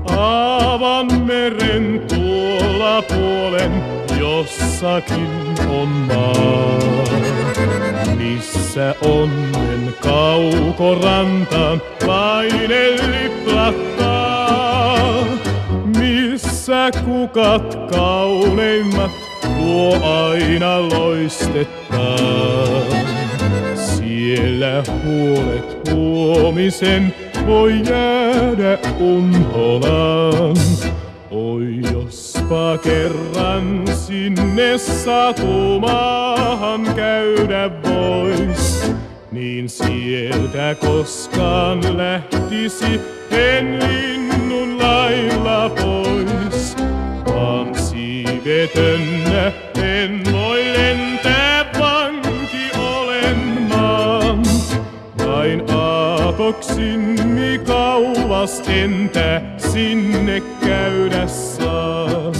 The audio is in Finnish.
Aavan meren tuolla puolen jossakin on maa, missä onnen kaukorantaan vaine liplahtaa. Missä kukat kauneimmat tuo aina loistettaan. Siellä huolet huomisen voi jäädä unholaan. Oi jospa kerran sinne satumaahan käydä vois, niin sieltä koskaan lähtisi en linnun lailla pois. Vaan siivetönnä en voi lentää, vanki olen maan. Vain aatoksin kauas entä sinne käydä saan.